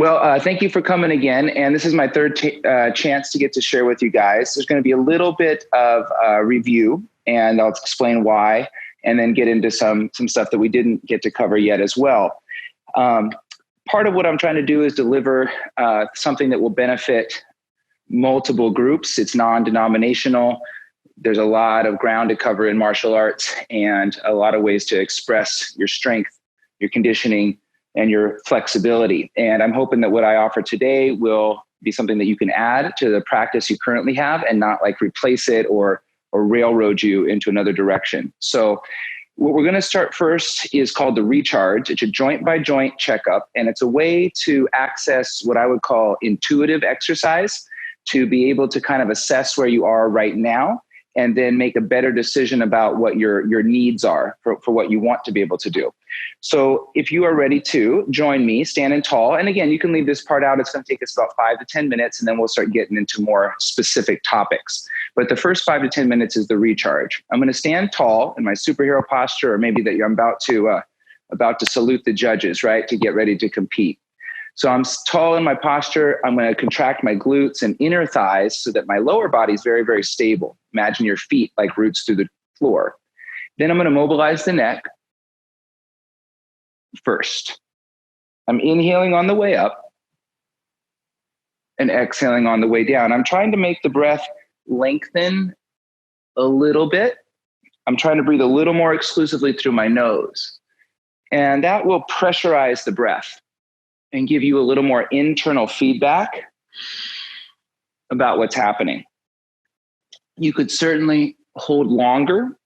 Well, thank you for coming again. And this is my third chance to get to share with you guys. There's going to be a little bit of review, and I'll explain why, and then get into some stuff that we didn't get to cover yet as well. Part of what I'm trying to do is deliver something that will benefit multiple groups. It's non-denominational. There's a lot of ground to cover in martial arts and a lot of ways to express your strength, your conditioning, and your flexibility. And I'm hoping that what I offer today will be something that you can add to the practice you currently have and not like replace it or railroad you into another direction. So what we're going to start first is called the recharge. It's a joint by joint checkup, and it's a way to access what I would call intuitive exercise to be able to kind of assess where you are right now and then make a better decision about what your needs are for what you want to be able to do. So if you are ready to join me, standing tall, and again, you can leave this part out. It's going to take us about 5 to 10 minutes, and then we'll start getting into more specific topics. But the first 5 to 10 minutes is the recharge. I'm going to stand tall in my superhero posture, or maybe that I'm about to salute the judges, right, to get ready to compete. So I'm tall in my posture. I'm going to contract my glutes and inner thighs so that my lower body is very, very stable. Imagine your feet like roots through the floor. Then I'm going to mobilize the neck first. I'm inhaling on the way up and exhaling on the way down. I'm trying to make the breath lengthen a little bit. I'm trying to breathe a little more exclusively through my nose. And that will pressurize the breath and give you a little more internal feedback about what's happening. You could certainly hold longer,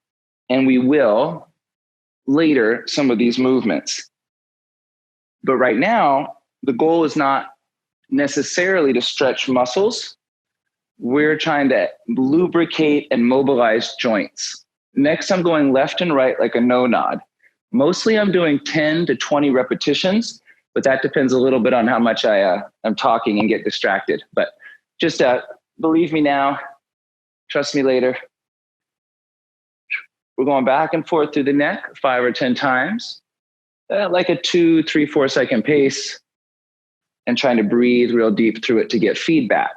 and we will later some of these movements. But right now, the goal is not necessarily to stretch muscles. We're trying to lubricate and mobilize joints. Next, I'm going left and right like a no nod. Mostly I'm doing 10 to 20 repetitions, but that depends a little bit on how much I'm talking and get distracted. But just believe me now, trust me later. We're going back and forth through the neck 5 or 10 times, like a 2, 3, 4 second pace, and trying to breathe real deep through it to get feedback.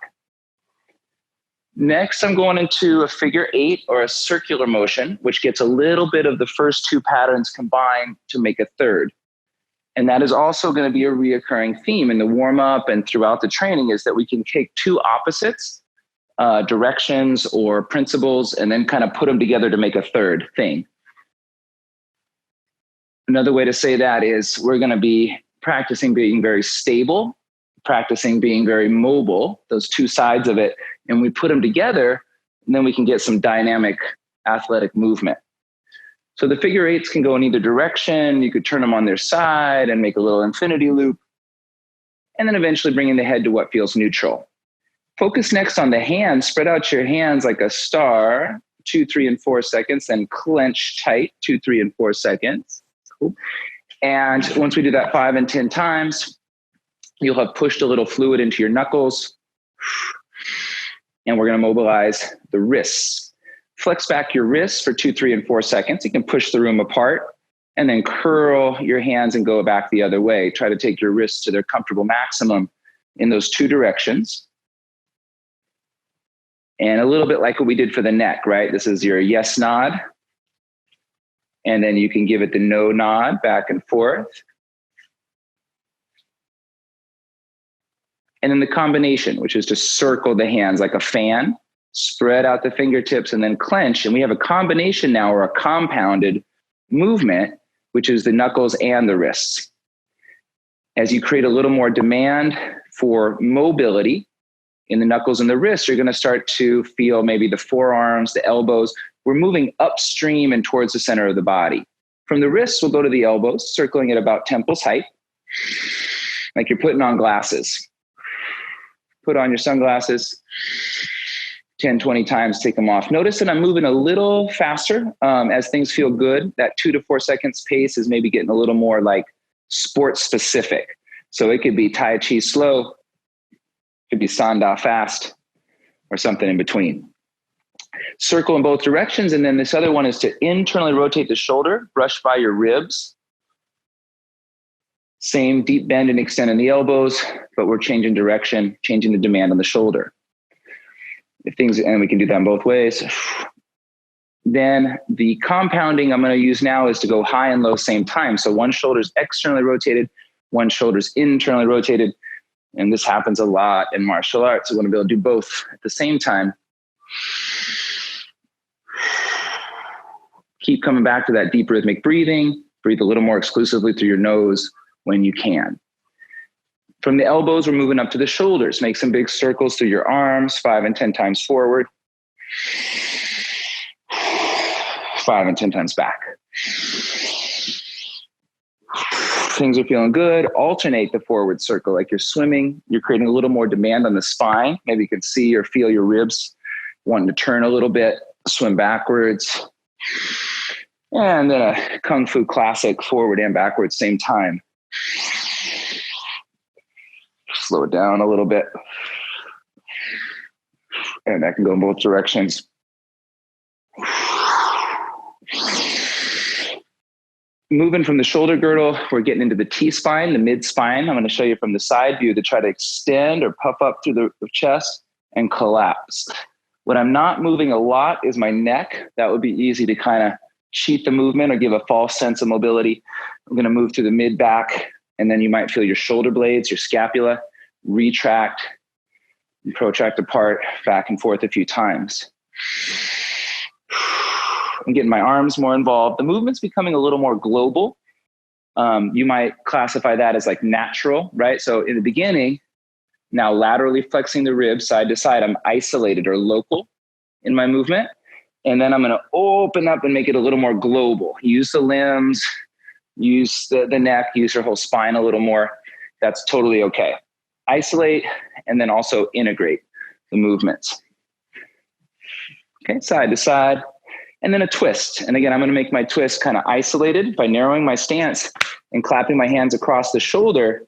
Next, I'm going into a figure 8 or a circular motion, which gets a little bit of the first 2 patterns combined to make a third. And that is also going to be a reoccurring theme in the warm-up and throughout the training, is that we can take 2 opposites, directions or principles, and then kind of put them together to make a third thing. Another way to say that is we're going to be practicing being very stable, practicing being very mobile, those 2 sides of it, and we put them together, and then we can get some dynamic athletic movement. So the figure 8s can go in either direction. You could turn them on their side and make a little infinity loop, and then eventually bringing the head to what feels neutral. Focus next on the hands. Spread out your hands like a star, 2, 3, and 4 seconds, then clench tight, 2, 3, and 4 seconds. Cool. And once we do that 5 and 10 times, you'll have pushed a little fluid into your knuckles, and we're going to mobilize the wrists. Flex back your wrists for 2, 3, and 4 seconds. You can push the room apart and then curl your hands and go back the other way. Try to take your wrists to their comfortable maximum in those 2 directions. And a little bit like what we did for the neck, right? This is your yes nod. And then you can give it the no nod back and forth. And then the combination, which is to circle the hands like a fan. Spread out the fingertips and then clench. And we have a combination now, or a compounded movement, which is the knuckles and the wrists. As you create a little more demand for mobility in the knuckles and the wrists, you're going to start to feel maybe the forearms, the elbows. We're moving upstream and towards the center of the body. From the wrists, we'll go to the elbows, circling at about temples height, like you're putting on glasses. Put on your sunglasses. 10, 20 times, take them off. Notice that I'm moving a little faster as things feel good. That 2 to 4 seconds pace is maybe getting a little more like sports specific. So it could be Tai Chi slow, it could be Sanda fast, or something in between. Circle in both directions. And then this other one is to internally rotate the shoulder, brush by your ribs. Same deep bend and extend in the elbows, but we're changing direction, changing the demand on the shoulder. And we can do that in both ways. Then the compounding I'm going to use now is to go high and low same time. So one shoulder's externally rotated, one shoulder's internally rotated. And this happens a lot in martial arts. We want to be able to do both at the same time. Keep coming back to that deep rhythmic breathing. Breathe a little more exclusively through your nose when you can. From the elbows, we're moving up to the shoulders. Make some big circles through your arms, 5 and 10 times forward. 5 and 10 times back. Things are feeling good. Alternate the forward circle like you're swimming. You're creating a little more demand on the spine. Maybe you can see or feel your ribs wanting to turn a little bit, swim backwards. And then a Kung Fu classic, forward and backwards, same time. Slow it down a little bit. And that can go in both directions. Moving from the shoulder girdle, we're getting into the T-spine, the mid-spine. I'm going to show you from the side view to try to extend or puff up through the chest and collapse. When I'm not moving a lot is my neck. That would be easy to kind of cheat the movement or give a false sense of mobility. I'm going to move through the mid-back, and then you might feel your shoulder blades, your scapula, retract and protract apart, back and forth a few times. I'm getting my arms more involved. The movement's becoming a little more global. You might classify that as like natural, right? So in the beginning, now laterally flexing the ribs side to side, I'm isolated or local in my movement. And then I'm going to open up and make it a little more global. Use the limbs, use the neck, use your whole spine a little more. That's totally okay. Isolate and then also integrate the movements. Okay, side to side. And then a twist. And again, I'm going to make my twist kind of isolated by narrowing my stance and clapping my hands across the shoulder,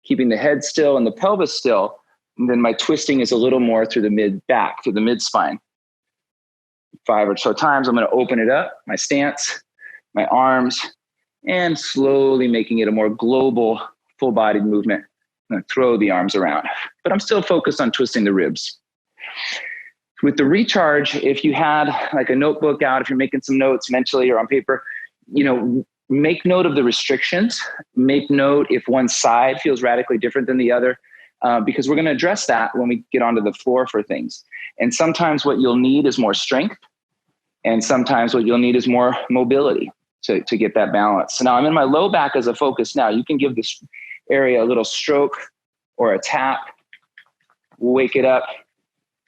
keeping the head still and the pelvis still. And then my twisting is a little more through the mid-back, through the mid-spine. 5 or so times, I'm going to open it up, my stance, my arms, and slowly making it a more global, full-bodied movement. I'm going to throw the arms around. But I'm still focused on twisting the ribs. With the recharge, if you had like a notebook out, if you're making some notes mentally or on paper, make note of the restrictions. Make note if one side feels radically different than the other, because we're going to address that when we get onto the floor for things. And sometimes what you'll need is more strength, and sometimes what you'll need is more mobility to get that balance. So now I'm in my low back as a focus now. You can give this area a little stroke or a tap, wake it up.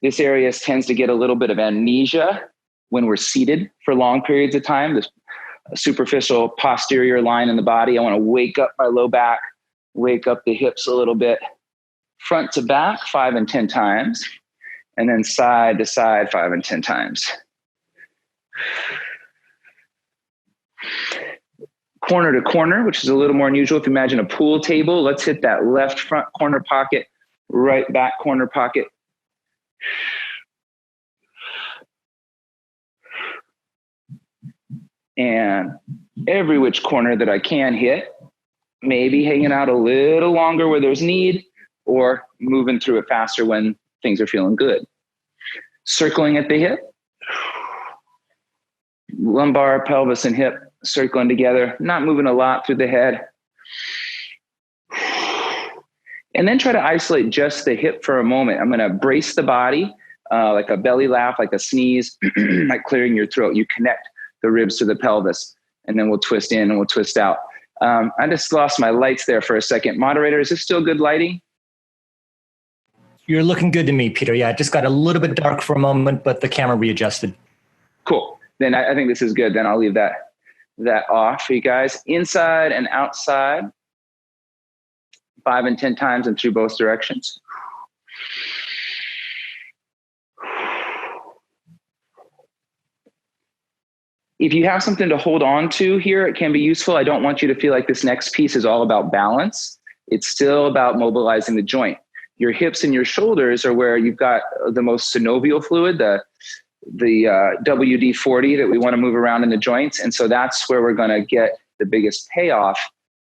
This area tends to get a little bit of amnesia when we're seated for long periods of time. This superficial posterior line in the body. I want to wake up my low back, wake up the hips a little bit. Front to back, 5 and 10 times. And then side to side, 5 and 10 times. Corner to corner, which is a little more unusual. If you imagine a pool table, let's hit that left front corner pocket, right back corner pocket. And every which corner that I can hit, maybe hanging out a little longer where there's need, or moving through it faster when things are feeling good. Circling at the hip, lumbar, pelvis, and hip circling together, not moving a lot through the head. And then try to isolate just the hip for a moment. I'm going to brace the body, like a belly laugh, like a sneeze, like clearing your throat. You connect the ribs to the pelvis, and then we'll twist in and we'll twist out. I just lost my lights there for a second. Moderator, is this still good lighting? You're looking good to me, Peter. Yeah, it just got a little bit dark for a moment, but the camera readjusted. Cool. Then I think this is good. Then I'll leave that off for you guys. Inside and outside, 5 and 10 times and through both directions. If you have something to hold on to here, it can be useful. I don't want you to feel like this next piece is all about balance. It's still about mobilizing the joint. Your hips and your shoulders are where you've got the most synovial fluid, the WD-40 that we want to move around in the joints. And so that's where we're going to get the biggest payoff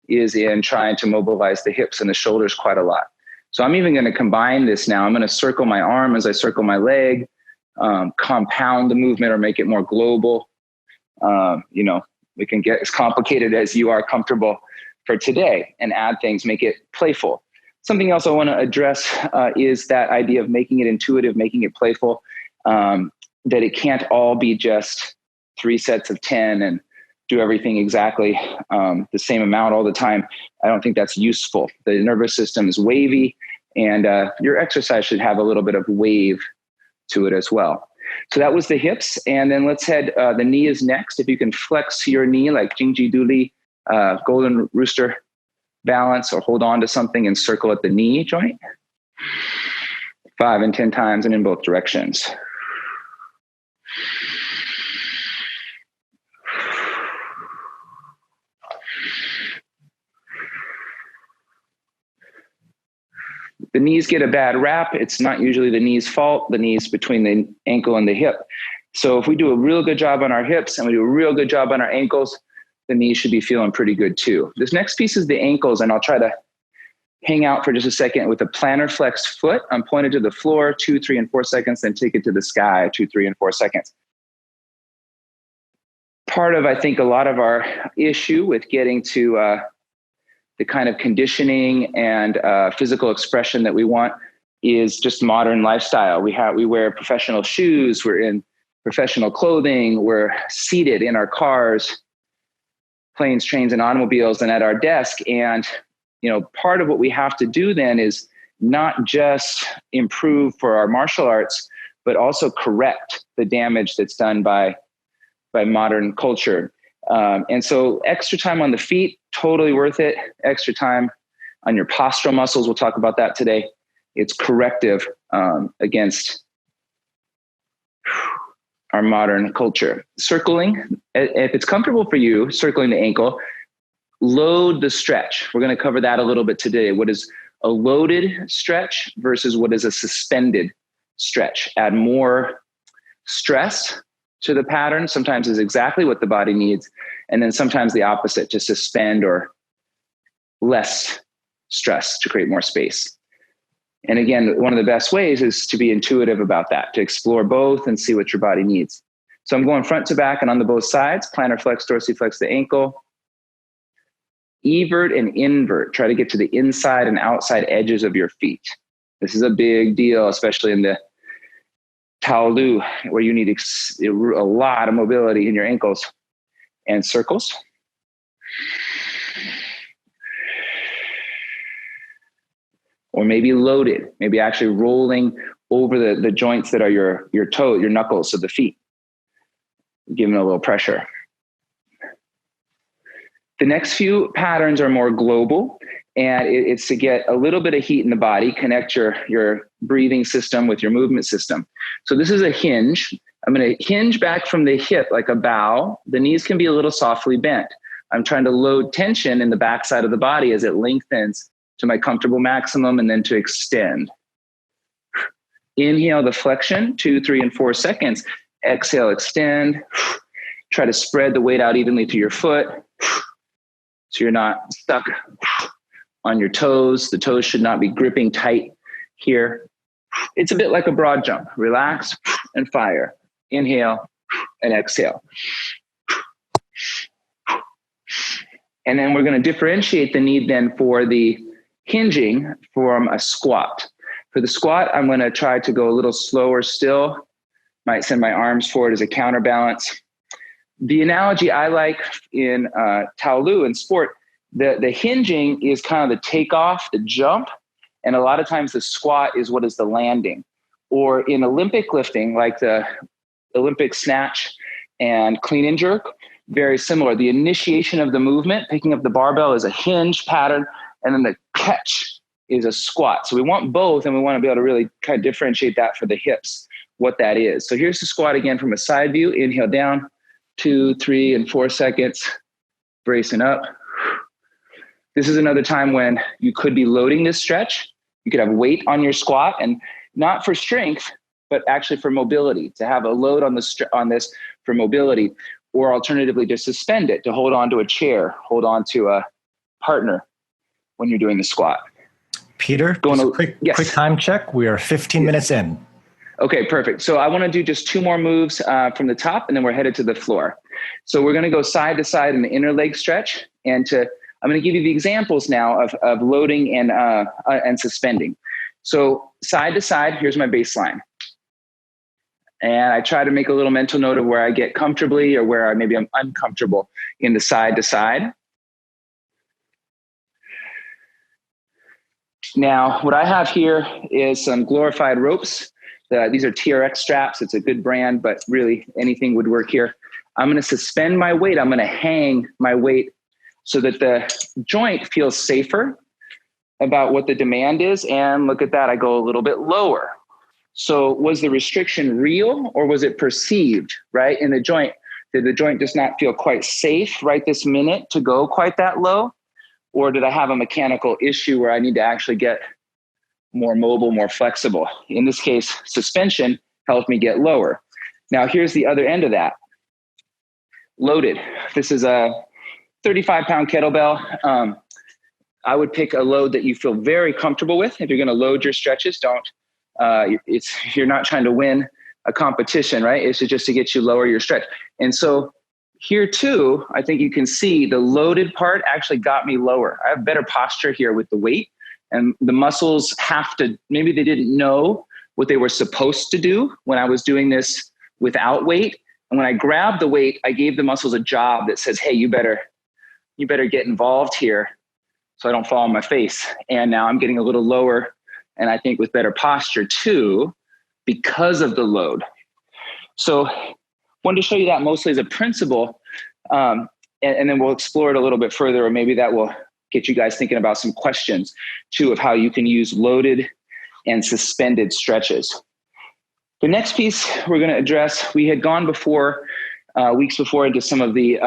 is in trying to mobilize the hips and the shoulders quite a lot. So I'm even going to combine this now. I'm going to circle my arm as I circle my leg, compound the movement or make it more global. We can get as complicated as you are comfortable for today and add things, make it playful. Something else I want to address is that idea of making it intuitive, making it playful, that it can't all be just 3 sets of 10 and do everything exactly the same amount all the time. I don't think that's useful. The nervous system is wavy, and your exercise should have a little bit of wave to it as well. So that was the hips. And then let's head, the knee is next. If you can flex your knee like Jingji Duli, golden rooster balance, or hold on to something and circle at the knee joint. 5 and 10 times and in both directions. The knees get a bad rap. It's not usually the knee's fault. The knee's between the ankle and the hip. So if we do a real good job on our hips and we do a real good job on our ankles, the knees should be feeling pretty good too. This next piece is the ankles, and I'll try to hang out for just a second with a plantar flex foot. I'm pointed to the floor, 2, 3, and 4 seconds, then take it to the sky, 2, 3, and 4 seconds. Part of, I think, a lot of our issue with getting to the kind of conditioning and physical expression that we want is just modern lifestyle. We wear professional shoes, we're in professional clothing, we're seated in our cars, planes, trains, and automobiles, and at our desk. And part of what we have to do then is not just improve for our martial arts, but also correct the damage that's done by modern culture. And so extra time on the feet, totally worth it. Extra time on your postural muscles. We'll talk about that today. It's corrective against our modern culture. Circling, if it's comfortable for you, circling the ankle, load the stretch. We're going to cover that a little bit today. What is a loaded stretch versus what is a suspended stretch? Add more stress to the pattern. Sometimes is exactly what the body needs. And then sometimes the opposite, to suspend or less stress to create more space. And again, one of the best ways is to be intuitive about that, to explore both and see what your body needs. So I'm going front to back and on the both sides, plantar flex, dorsiflex the ankle, evert and invert. Try to get to the inside and outside edges of your feet. This is a big deal, especially in the Taolu, where you need a lot of mobility in your ankles. And circles. Or maybe loaded, maybe actually rolling over the joints that are your toe, your knuckles, so the feet. Give them a little pressure. The next few patterns are more global, and it's to get a little bit of heat in the body, connect your breathing system with your movement system. So this is a hinge. I'm going to hinge back from the hip like a bow. The knees can be a little softly bent. I'm trying to load tension in the backside of the body as it lengthens to my comfortable maximum and then to extend. Inhale the flexion, 2, 3, and 4 seconds. Exhale, extend. Try to spread the weight out evenly through your foot so you're not stuck on your toes. The toes should not be gripping tight here. It's a bit like a broad jump. Relax and fire. Inhale and exhale. And then we're going to differentiate the need then for the hinging from a squat. For the squat, I'm going to try to go a little slower still. Might send my arms forward as a counterbalance. The analogy I like in Taolu in sport, the hinging is kind of the takeoff, the jump. And a lot of times the squat is what is the landing. Or in Olympic lifting, like the Olympic snatch and clean and jerk, very similar. The initiation of the movement, picking up the barbell, is a hinge pattern, and then the catch is a squat. So we want both, and we want to be able to really kind of differentiate that for the hips, what that is. So here's the squat again from a side view. Inhale down, 2, 3, and 4 seconds, bracing up. This is another time when you could be loading this stretch. You could have weight on your squat, and not for strength, but actually for mobility, to have a load on this for mobility, or alternatively to suspend it, to hold on to a chair, hold on to a partner when you're doing the squat. Peter, quick time check. We are 15 minutes in. Okay, perfect. So I want to do just 2 more moves from the top, and then we're headed to the floor. So we're going to go side to side in the inner leg stretch, and I'm going to give you the examples now of loading and suspending. So side to side, here's my baseline. And I try to make a little mental note of where I get comfortably or where maybe I'm uncomfortable in the side to side. Now, what I have here is some glorified ropes. These are TRX straps. It's a good brand, but really anything would work here. I'm going to suspend my weight. I'm going to hang my weight so that the joint feels safer about what the demand is. And look at that, I go a little bit lower. So was the restriction real or was it perceived, right? In the joint, did the joint just not feel quite safe right this minute to go quite that low? Or did I have a mechanical issue where I need to actually get more mobile, more flexible? In this case, suspension helped me get lower. Now here's the other end of that. Loaded. This is a 35-pound kettlebell. I would pick a load that you feel very comfortable with. If you're going to load your stretches, you're not trying to win a competition, right? It's just to get you lower your stretch. And so here too, I think you can see the loaded part actually got me lower. I have better posture here with the weight, and the muscles maybe they didn't know what they were supposed to do when I was doing this without weight. And when I grabbed the weight, I gave the muscles a job that says, hey, you better get involved here so I don't fall on my face. And now I'm getting a little lower, and I think with better posture too, because of the load. So wanted to show you that mostly as a principle, and then we'll explore it a little bit further, or maybe that will get you guys thinking about some questions too of how you can use loaded and suspended stretches. The next piece we're going to address, we had gone weeks before into some of the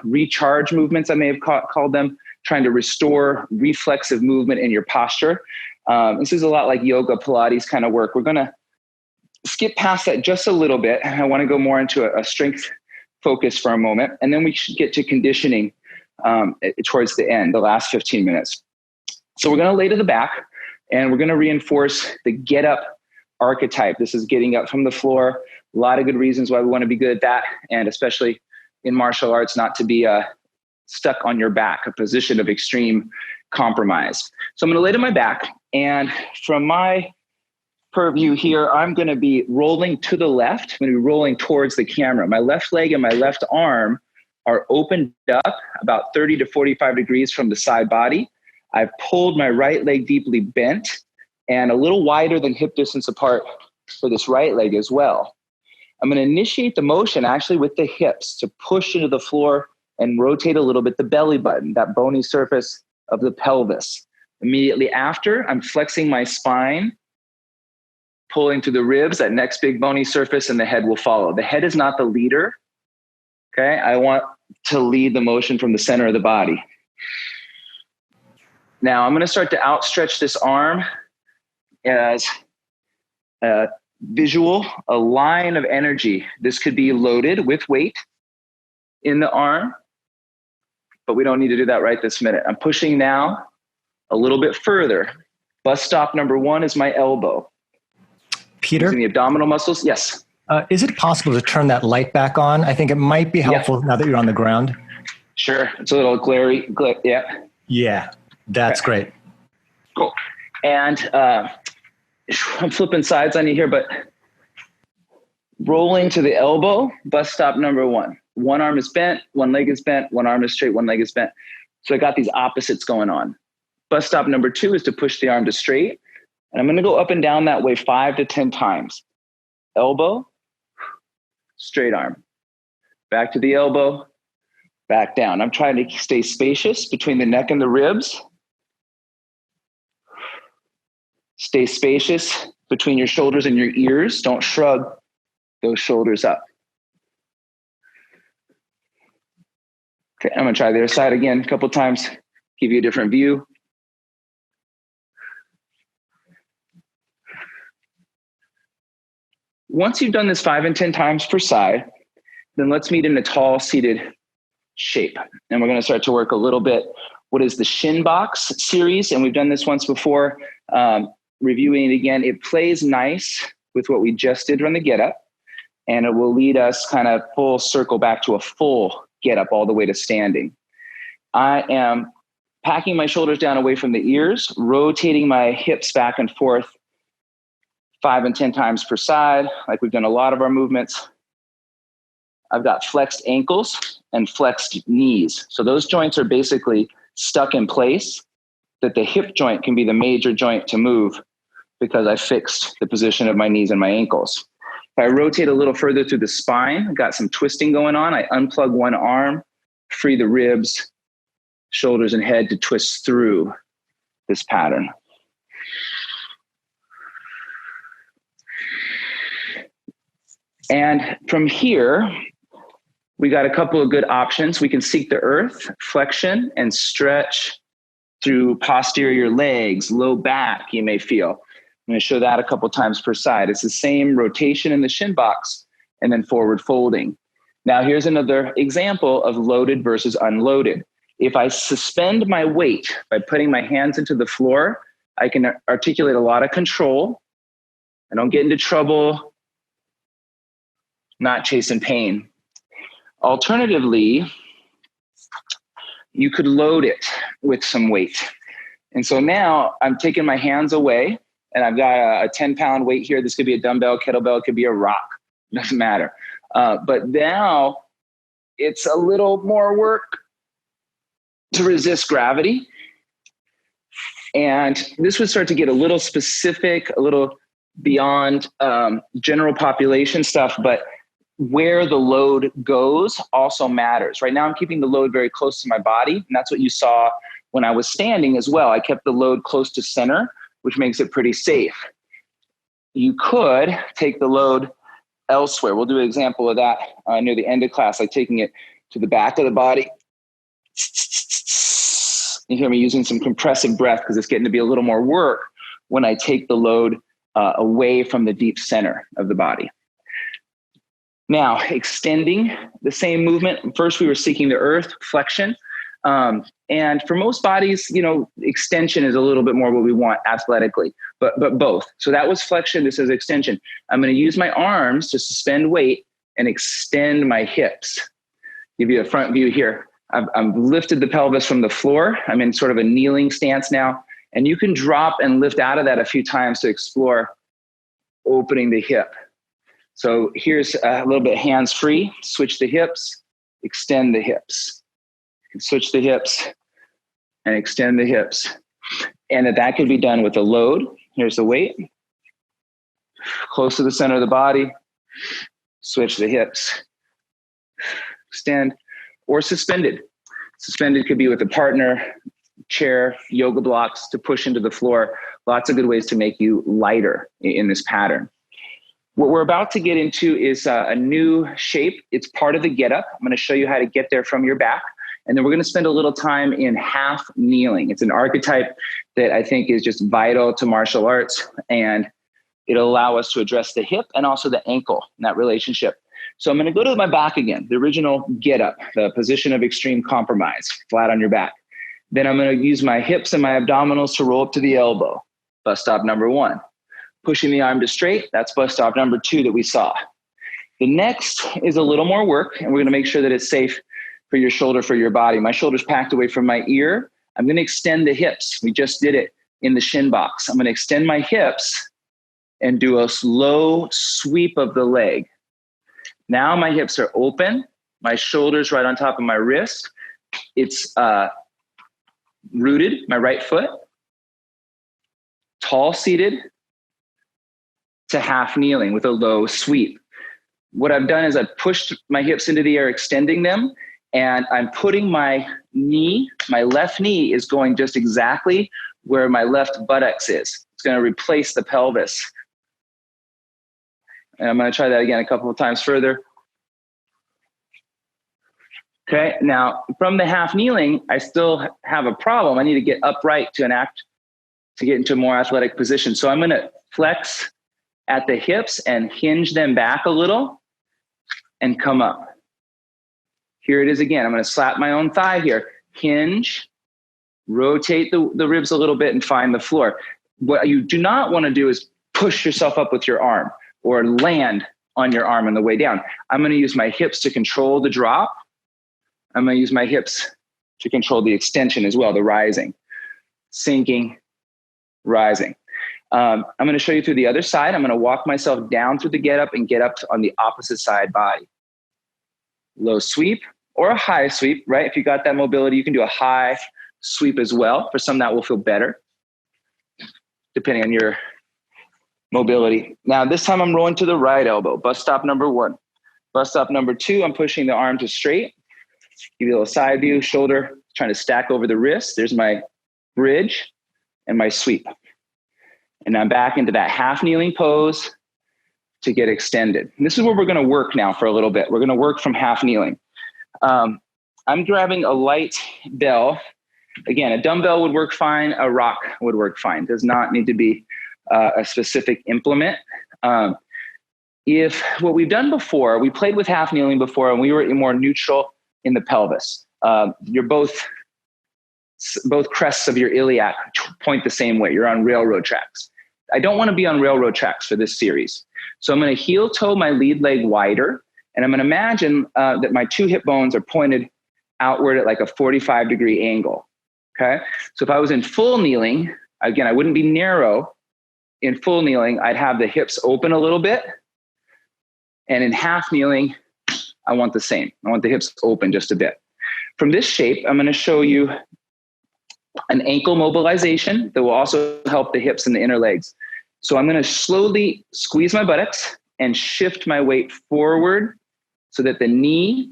recharge movements, I may have called them, trying to restore reflexive movement in your posture. This is a lot like yoga, Pilates kind of work. We're going to skip past that just a little bit. I want to go more into a strength focus for a moment, and then we should get to conditioning towards the end, the last 15 minutes. So we're going to lay to the back, and we're going to reinforce the get up archetype. This is getting up from the floor. A lot of good reasons why we want to be good at that, and especially in martial arts, not to be stuck on your back, a position of extreme compromise. So I'm going to lay to my back, and from my purview here, I'm going to be rolling to the left. I'm going to be rolling towards the camera. My left leg and my left arm are opened up about 30 to 45 degrees from the side body. I've pulled my right leg deeply bent and a little wider than hip distance apart for this right leg as well. I'm going to initiate the motion actually with the hips to push into the floor and rotate a little bit the belly button, that bony surface of the pelvis. Immediately after, I'm flexing my spine, pulling to the ribs, that next big bony surface, and the head will follow. The head is not the leader. Okay, I want to lead the motion from the center of the body. Now I'm going to start to outstretch this arm as a visual, a line of energy. This could be loaded with weight in the arm, but we don't need to do that right this minute. I'm pushing now a little bit further. Bus stop number 1 is my elbow. Peter? Using the abdominal muscles, yes. Is it possible to turn that light back on? I think it might be helpful now that you're on the ground. Sure. It's a little glary. Yeah. Yeah, that's great. Cool. And I'm flipping sides on you here, but rolling to the elbow, bus stop number 1. One arm is bent, one leg is bent, one arm is straight, one leg is bent. So I got these opposites going on. Bus stop number 2 is to push the arm to straight. And I'm going to go up and down that way 5 to 10 times. Elbow, straight arm. Back to the elbow, back down. I'm trying to stay spacious between the neck and the ribs. Stay spacious between your shoulders and your ears. Don't shrug those shoulders up. Okay, I'm going to try the other side again a couple times, give you a different view. Once you've done this 5 and 10 times per side, then let's meet in a tall seated shape. And we're going to start to work a little bit what is the shin box series. And we've done this once before. Reviewing it again, it plays nice with what we just did from the get up. And it will lead us kind of full circle back to a full get up all the way to standing. I am packing my shoulders down away from the ears, rotating my hips back and forth 5 and 10 times per side, like we've done a lot of our movements. I've got flexed ankles and flexed knees. So those joints are basically stuck in place, that the hip joint can be the major joint to move because I fixed the position of my knees and my ankles. If I rotate a little further through the spine, I've got some twisting going on. I unplug one arm, free the ribs, shoulders and head to twist through this pattern. And from here, we got a couple of good options. We can seek the earth, flexion, and stretch through posterior legs, low back, you may feel. I'm going to show that a couple times per side. It's the same rotation in the shin box and then forward folding. Now, here's another example of loaded versus unloaded. If I suspend my weight by putting my hands into the floor, I can articulate a lot of control. I don't get into trouble, not chasing pain. Alternatively, you could load it with some weight. And so now I'm taking my hands away and I've got a 10-pound weight here. This could be a dumbbell, kettlebell, it could be a rock, doesn't matter. But now it's a little more work to resist gravity. And this would start to get a little specific, a little beyond general population stuff, but where the load goes also matters. Right now I'm keeping the load very close to my body, and that's what you saw when I was standing as well. I kept the load close to center, which makes it pretty safe. You could take the load elsewhere. We'll do an example of that near the end of class, like taking it to the back of the body. You hear me using some compressive breath because it's getting to be a little more work when I take the load away from the deep center of the body. Now, extending the same movement. First, we were seeking the earth, flexion. And for most bodies, extension is a little bit more what we want athletically, but both. So that was flexion. This is extension. I'm going to use my arms to suspend weight and extend my hips. Give you a front view here. I've lifted the pelvis from the floor. I'm in sort of a kneeling stance now. And you can drop and lift out of that a few times to explore opening the hip. So here's a little bit hands-free. Switch the hips, extend the hips. Switch the hips and extend the hips. And that could be done with a load. Here's the weight. Close to the center of the body. Switch the hips. Extend. Or suspended. Suspended could be with a partner, chair, yoga blocks to push into the floor. Lots of good ways to make you lighter in this pattern. What we're about to get into is a new shape. It's part of the get up. I'm going to show you how to get there from your back. And then we're going to spend a little time in half kneeling. It's an archetype that I think is just vital to martial arts. And it'll allow us to address the hip and also the ankle in that relationship. So I'm going to go to my back again, the original get up, the position of extreme compromise, flat on your back. Then I'm going to use my hips and my abdominals to roll up to the elbow. Bus stop number 1. Pushing the arm to straight, that's bus stop number 2 that we saw. The next is a little more work, and we're going to make sure that it's safe for your shoulder, for your body. My shoulder's packed away from my ear. I'm going to extend the hips. We just did it in the shin box. I'm going to extend my hips and do a slow sweep of the leg. Now my hips are open. My shoulder's right on top of my wrist. It's rooted, my right foot. Tall seated to half kneeling with a low sweep. What I've done is I've pushed my hips into the air, extending them, and I'm putting my knee, my left knee is going just exactly where my left buttocks is. It's going to replace the pelvis. And I'm going to try that again a couple of times further. Okay, now from the half kneeling, I still have a problem. I need to get upright to get into a more athletic position. So I'm going to flex at the hips and hinge them back a little and come up. Here it is again. I'm going to slap my own thigh here. Hinge rotate the ribs a little bit and find the floor. What you do not want to do is push yourself up with your arm or land on your arm on the way down. I'm going to use my hips to control the drop. I'm going to use my hips to control the extension as well, the rising, sinking, rising. I'm going to show you through the other side. I'm going to walk myself down through the get up and get up on the opposite side body. Low sweep or a high sweep, right? If you got that mobility, you can do a high sweep as well. For some, that will feel better, depending on your mobility. Now, this time I'm rolling to the right elbow. Bus stop number 1. Bus stop number 2, I'm pushing the arm to straight. Give you a little side view, shoulder, trying to stack over the wrist. There's my bridge and my sweep. And I'm back into that half kneeling pose to get extended. And this is where we're going to work now for a little bit. We're going to work from half kneeling. I'm grabbing a light bell. Again, a dumbbell would work fine. A rock would work fine. Does not need to be a specific implement. If what we've done before, we played with half kneeling before and we were more neutral in the pelvis. You're both crests of your iliac point the same way. You're on railroad tracks. I don't want to be on railroad tracks for this series. So I'm going to heel toe my lead leg wider, and I'm going to imagine that my 2 hip bones are pointed outward at like a 45-degree angle. Okay. So if I was in full kneeling, again, I wouldn't be narrow. In full kneeling, I'd have the hips open a little bit. And in half kneeling, I want the same. I want the hips open just a bit. From this shape, I'm going to show you an ankle mobilization that will also help the hips and the inner legs. So I'm going to slowly squeeze my buttocks and shift my weight forward so that the knee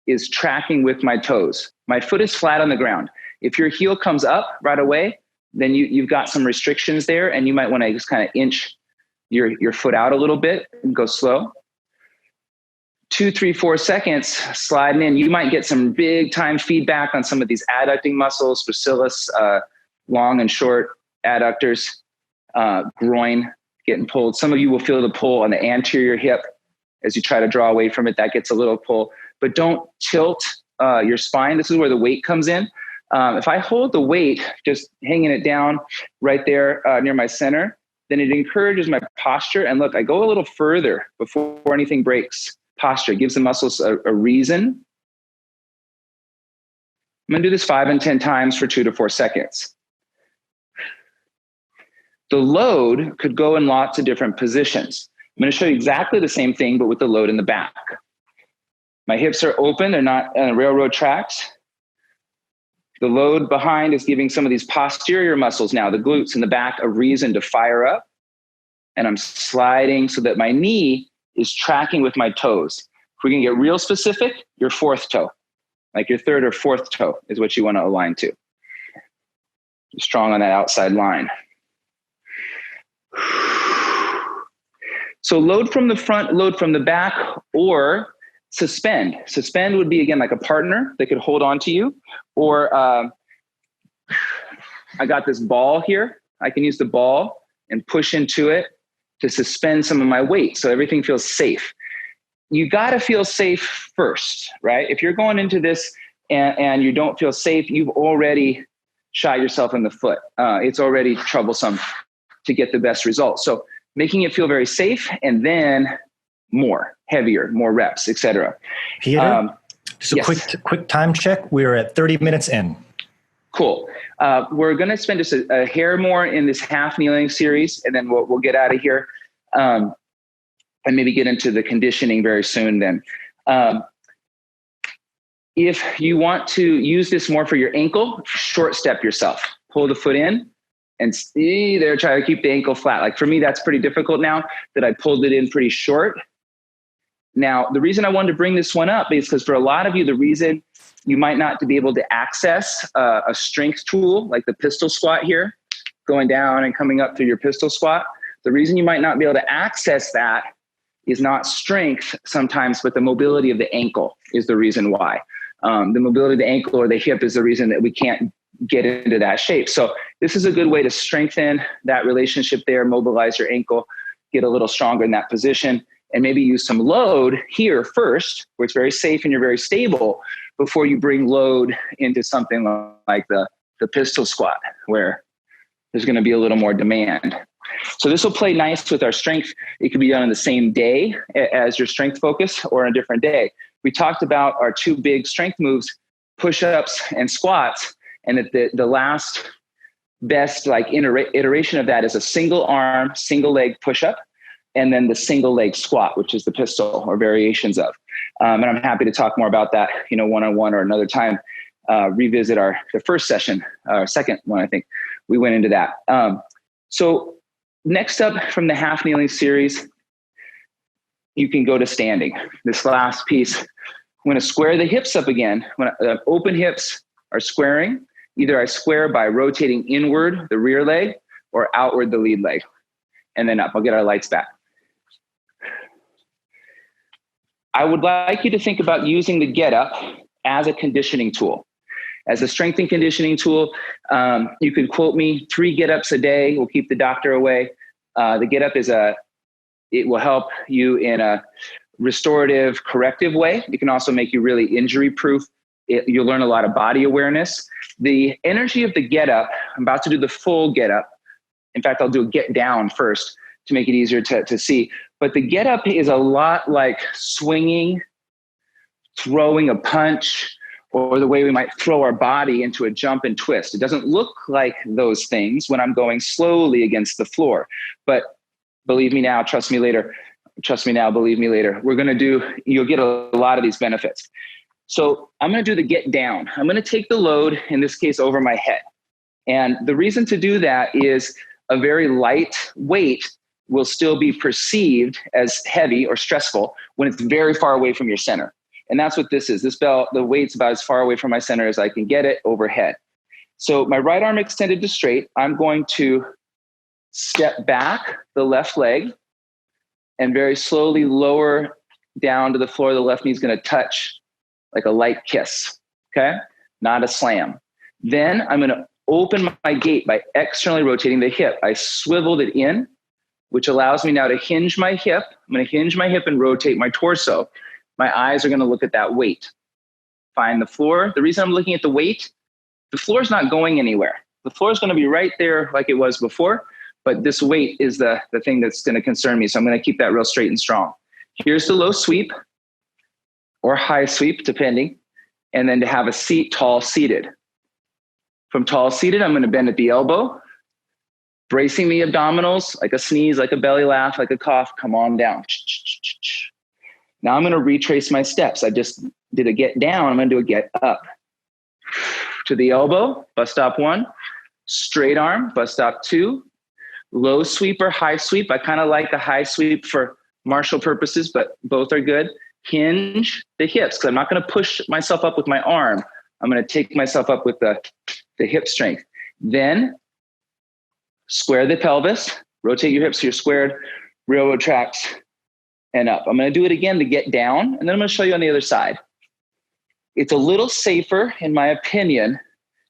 is tracking with my toes. My foot is flat on the ground. If your heel comes up right away, then you've got some restrictions there, and you might want to just kind of inch your foot out a little bit and go slow. 2, 3, 4 seconds sliding in. You might get some big time feedback on some of these adducting muscles, gracilis, long and short adductors, groin getting pulled. Some of you will feel the pull on the anterior hip as you try to draw away from it. That gets a little pull, but don't tilt your spine. This is where the weight comes in. If I hold the weight, just hanging it down right there near my center, then it encourages my posture. And look, I go a little further before anything breaks. Posture gives the muscles a reason. I'm going to do this 5 and 10 times for 2 to 4 seconds. The load could go in lots of different positions. I'm going to show you exactly the same thing, but with the load in the back. My hips are open. They're not on railroad tracks. The load behind is giving some of these posterior muscles now, the glutes in the back, a reason to fire up. And I'm sliding so that my knee is tracking with my toes. If we're going to get real specific, your 4th toe, like your 3rd or 4th toe is what you want to align to. Strong on that outside line. So load from the front, load from the back, or suspend. Suspend would be, again, like a partner that could hold on to you. Or I got this ball here. I can use the ball and push into it to suspend some of my weight so everything feels safe. You got to feel safe first, right? If you're going into this and you don't feel safe, you've already shot yourself in the foot. It's already troublesome to get the best results. So making it feel very safe, and then more, heavier, more reps, etc. Peter, just a yes. quick time check. We're at 30 minutes in. Cool. We're going to spend just a hair more in this half kneeling series, and then we'll get out of here and maybe get into the conditioning very soon then. If you want to use this more for your ankle, short step yourself. Pull the foot in and stay there, try to keep the ankle flat. Like for me, that's pretty difficult now that I pulled it in pretty short. Now, the reason I wanted to bring this one up is because for a lot of you, the reason you might not be able to access a strength tool like the pistol squat here, going down and coming up through your pistol squat. The reason you might not be able to access that is not strength sometimes, but the mobility of the ankle is the reason why. The mobility of the ankle or the hip is the reason that we can't get into that shape. So this is a good way to strengthen that relationship there, mobilize your ankle, get a little stronger in that position, and maybe use some load here first, where it's very safe and you're very stable, before you bring load into something like the the pistol squat, where there's going to be a little more demand. So this will play nice with our strength. It could be done on the same day as your strength focus or on a different day. We talked about our two big strength moves, push-ups and squats, and that the last best iteration of that is a single arm, single leg push-up, and then the single leg squat, which is the pistol or variations of. And I'm happy to talk more about that, one-on-one or another time. Revisit the first session, our second one, I think we went into that. So next up from the half kneeling series, you can go to standing. This last piece, I'm going to square the hips up again. When open hips are squaring, either I square by rotating inward the rear leg or outward the lead leg, and then up. I'll get our lights back. I would like you to think about using the get up as a conditioning tool. As a strength and conditioning tool, you can quote me 3 get-ups a day. Will keep the doctor away. The get-up it will help you in a restorative, corrective way. It can also make you really injury-proof. You'll learn a lot of body awareness. The energy of the get-up, I'm about to do the full get-up. In fact, I'll do a get down first to make it easier to see. But the get-up is a lot like swinging, throwing a punch, or the way we might throw our body into a jump and twist. It doesn't look like those things when I'm going slowly against the floor. But believe me now, trust me later. Trust me now, believe me later. You'll get a lot of these benefits. So I'm going to do the get down. I'm going to take the load, in this case, over my head. And the reason to do that is a very light weight will still be perceived as heavy or stressful when it's very far away from your center. And that's what this is. This belt, the weight's about as far away from my center as I can get it overhead. So my right arm extended to straight. I'm going to step back the left leg and very slowly lower down to the floor. The left knee is going to touch like a light kiss, okay? Not a slam. Then I'm going to open my gate by externally rotating the hip. I swiveled it in, which allows me now to hinge my hip. I'm going to hinge my hip and rotate my torso. My eyes are going to look at that weight. Find the floor. The reason I'm looking at the weight, the floor is not going anywhere. The floor is going to be right there like it was before, but this weight is the thing that's going to concern me. So I'm going to keep that real straight and strong. Here's the low sweep or high sweep, depending. And then to have a seat, tall seated. From tall seated, I'm going to bend at the elbow, bracing the abdominals, like a sneeze, like a belly laugh, like a cough, come on down. Now I'm going to retrace my steps. I just did a get down. I'm going to do a get up. To the elbow, bus stop 1. Straight arm, bus stop 2. Low sweep or high sweep. I kind of like the high sweep for martial purposes, but both are good. Hinge the hips, because I'm not going to push myself up with my arm. I'm going to take myself up with the hip strength. Then square the pelvis. Rotate your hips so you're squared. Railroad tracks. And up. I'm going to do it again to get down, and then I'm going to show you on the other side. It's a little safer, in my opinion,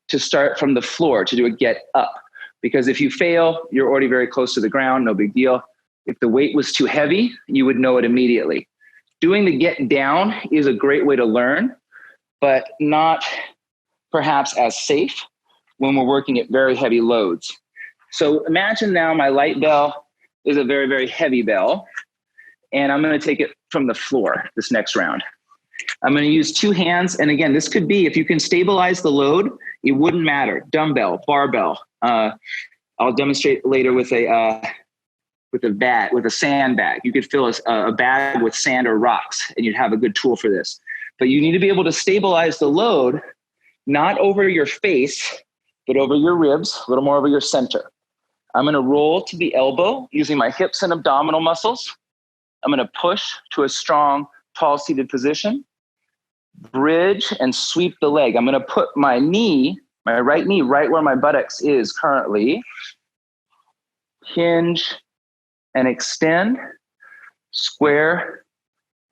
to start from the floor to do a get up, because if you fail, you're already very close to the ground, no big deal. If the weight was too heavy, you would know it immediately. Doing the get down is a great way to learn, but not perhaps as safe when we're working at very heavy loads. So imagine now my light bell is a very, very heavy bell. And I'm going to take it from the floor this next round. I'm going to use 2 hands. And again, this could be, if you can stabilize the load, it wouldn't matter. Dumbbell, barbell. I'll demonstrate later with a sandbag. You could fill a bag with sand or rocks, and you'd have a good tool for this. But you need to be able to stabilize the load, not over your face, but over your ribs, a little more over your center. I'm going to roll to the elbow using my hips and abdominal muscles. I'm going to push to a strong, tall seated position, bridge and sweep the leg. I'm going to put my right knee, right where my buttocks is currently. Hinge and extend, square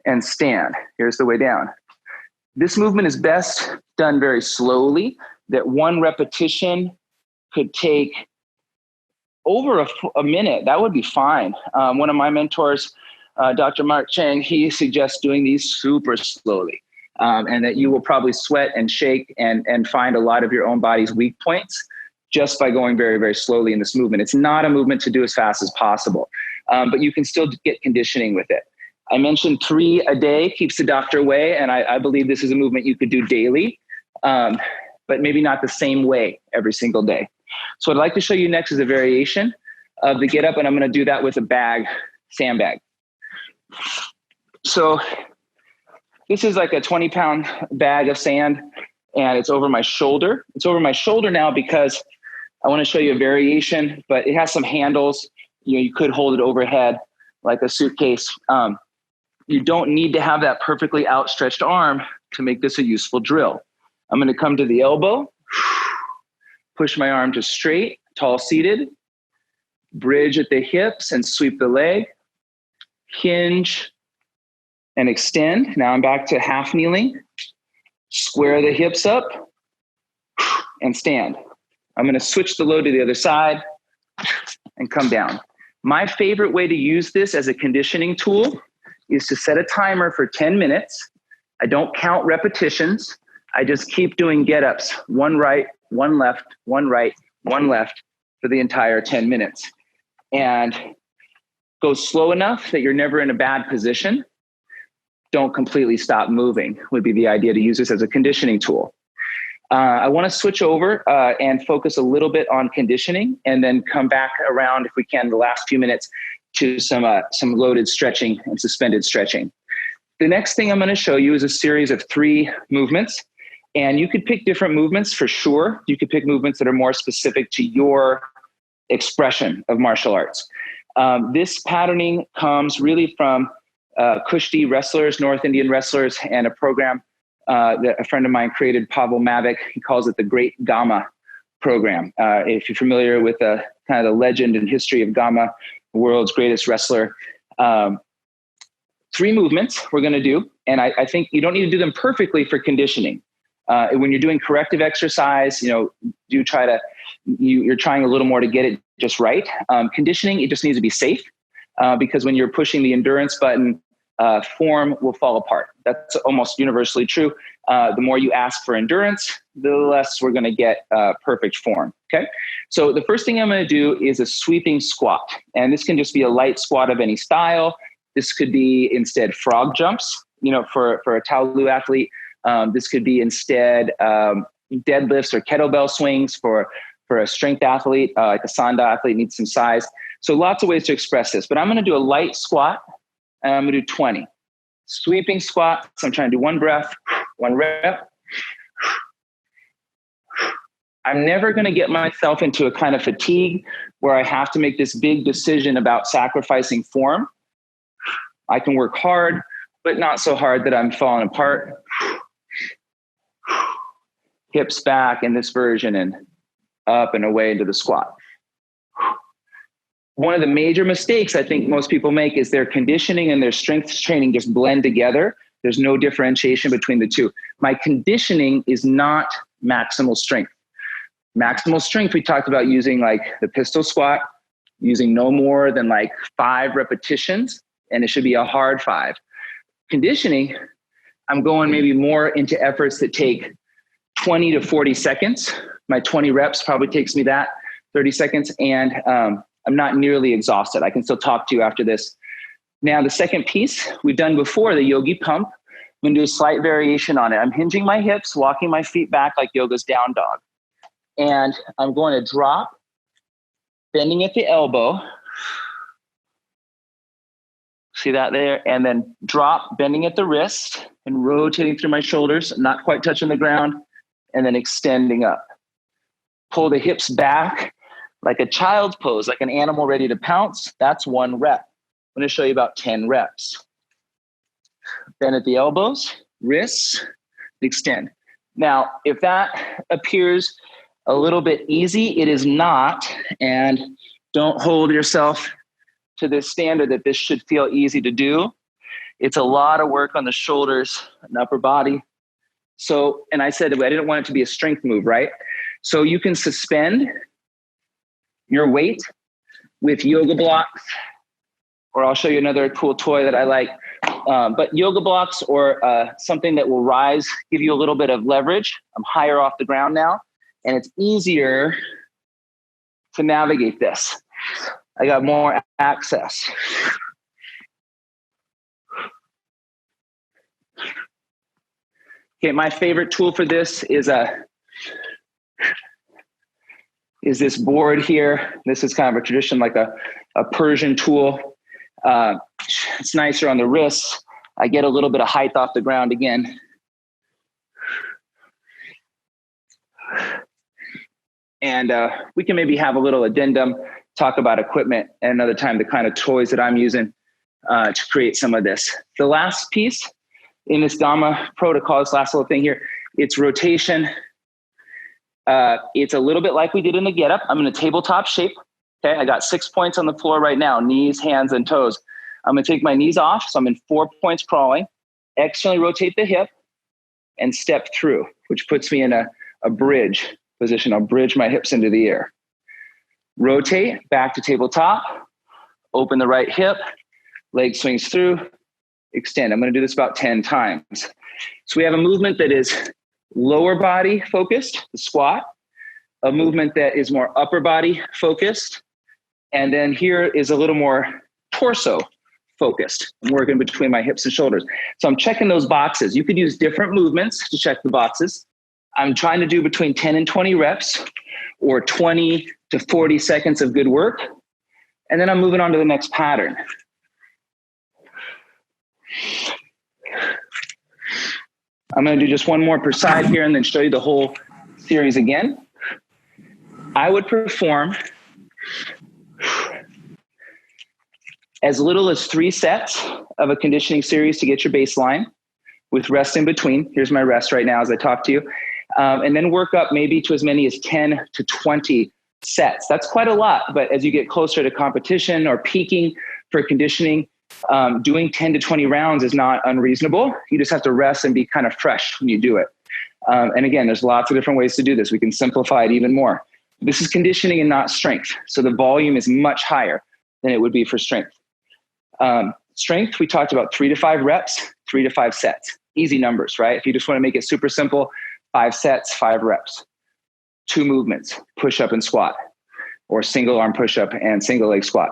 and stand. Here's the way down. This movement is best done very slowly, that one repetition could take over a minute. That would be fine. One of my mentors, Dr. Mark Chang, he suggests doing these super slowly. and that you will probably sweat and shake and find a lot of your own body's weak points just by going very, very slowly in this movement. It's not a movement to do as fast as possible, but you can still get conditioning with it. I mentioned 3 a day keeps the doctor away, and I believe this is a movement you could do daily, but maybe not the same way every single day. So what I'd like to show you next is a variation of the get up, and I'm going to do that with a sandbag. So this is like a 20-pound bag of sand, and it's over my shoulder. It's over my shoulder now because I want to show you a variation, but it has some handles. You could hold it overhead like a suitcase. You don't need to have that perfectly outstretched arm to make this a useful drill. I'm going to come to the elbow, push my arm to straight, tall seated, bridge at the hips and sweep the leg, hinge and extend. Now I'm back to half kneeling, square the hips up and stand. I'm going to switch the load to the other side and come down. My favorite way to use this as a conditioning tool is to set a timer for 10 minutes. I don't count repetitions. I just keep doing get-ups, 1 right, 1 left, 1 right, 1 left for the entire 10 minutes. And go slow enough that you're never in a bad position. Don't completely stop moving would be the idea, to use this as a conditioning tool. I want to switch over and focus a little bit on conditioning, and then come back around, if we can, the last few minutes to some loaded stretching and suspended stretching. The next thing I'm going to show you is a series of 3 movements, and you could pick different movements for sure. You could pick movements that are more specific to your expression of martial arts. This patterning comes really from Kushti wrestlers, North Indian wrestlers, and a program that a friend of mine created, Pavel Mavic. He calls it the Great Gama program. If you're familiar with the kind of the legend and history of Gama, the world's greatest wrestler. 3 movements we're going to do, and I think you don't need to do them perfectly for conditioning. When you're doing corrective exercise, you're trying a little more to get it just right. Conditioning, it just needs to be safe, because when you're pushing the endurance button, form will fall apart. That's almost universally true. The more you ask for endurance, the less we're going to get perfect form. Okay. So the first thing I'm going to do is a sweeping squat. And this can just be a light squat of any style. This could be instead frog jumps, for a Taolu athlete. This could be instead deadlifts or kettlebell swings for a strength athlete, like a Sanda athlete needs some size. So lots of ways to express this, but I'm going to do a light squat, and I'm going to do 20. Sweeping squat. So I'm trying to do 1 breath, 1 rep. I'm never going to get myself into a kind of fatigue where I have to make this big decision about sacrificing form. I can work hard, but not so hard that I'm falling apart. Hips back in this version, and up and away into the squat. One of the major mistakes I think most people make is their conditioning and their strength training just blend together. There's no differentiation between the two. My conditioning is not maximal strength. Maximal strength, we talked about using like the pistol squat, using no more than like 5 repetitions, and it should be a hard 5. Conditioning, I'm going maybe more into efforts that take 20 to 40 seconds. My 20 reps probably takes me that 30 seconds. And I'm not nearly exhausted. I can still talk to you after this. Now, the second piece we've done before, the yogi pump. I'm going to do a slight variation on it. I'm hinging my hips, walking my feet back like yoga's down dog. And I'm going to drop, bending at the elbow. See that there? And then drop, bending at the wrist and rotating through my shoulders, not quite touching the ground, and then extending up. Pull the hips back like a child's pose, like an animal ready to pounce. That's 1 rep. I'm going to show you about 10 reps. Bend at the elbows, wrists, extend. Now, if that appears a little bit easy, it is not. And don't hold yourself to this standard that this should feel easy to do. It's a lot of work on the shoulders and upper body. So, and I said I didn't want it to be a strength move, right? So you can suspend your weight with yoga blocks or I'll show you another cool toy that I like. But yoga blocks or something that will rise, give you a little bit of leverage. I'm higher off the ground now, and it's easier to navigate this. I got more access. Okay, my favorite tool for this is this board here. This is kind of a tradition, like a Persian tool. It's nicer on the wrists. I get a little bit of height off the ground again. And we can maybe have a little addendum, talk about equipment at another time, the kind of toys that I'm using to create some of this. The last piece in this Dhamma protocol, this last little thing here, it's rotation. It's a little bit like we did in the get up. I'm in a tabletop shape. Okay, I got 6 points on the floor right now, knees, hands, and toes. I'm gonna take my knees off, so I'm in 4 points crawling, externally rotate the hip, and step through, which puts me in a bridge position. I'll bridge my hips into the air. Rotate, back to tabletop, open the right hip, leg swings through, extend. I'm gonna do this about 10 times. So we have a movement that is lower body focused, the squat, a movement that is more upper body focused, and then here is a little more torso focused. I'm working between my hips and shoulders. So I'm checking those boxes. You could use different movements to check the boxes. I'm trying to do between 10 and 20 reps or 20 to 40 seconds of good work. And then I'm moving on to the next pattern. I'm going to do just one more per side here and then show you the whole series again. I would perform as little as 3 sets of a conditioning series to get your baseline with rest in between. Here's my rest right now as I talk to you. And then work up maybe to as many as 10 to 20 sets. That's quite a lot, but as you get closer to competition or peaking for conditioning, doing 10 to 20 rounds is not unreasonable. You just have to rest and be kind of fresh when you do it. And again, there's lots of different ways to do this. We can simplify it even more. This is conditioning and not strength. So the volume is much higher than it would be for strength. Strength, we talked about 3 to 5 reps, 3 to 5 sets. Easy numbers, right? If you just want to make it super simple, 5 sets, 5 reps. 2 movements, push up and squat, or single arm push up and single leg squat.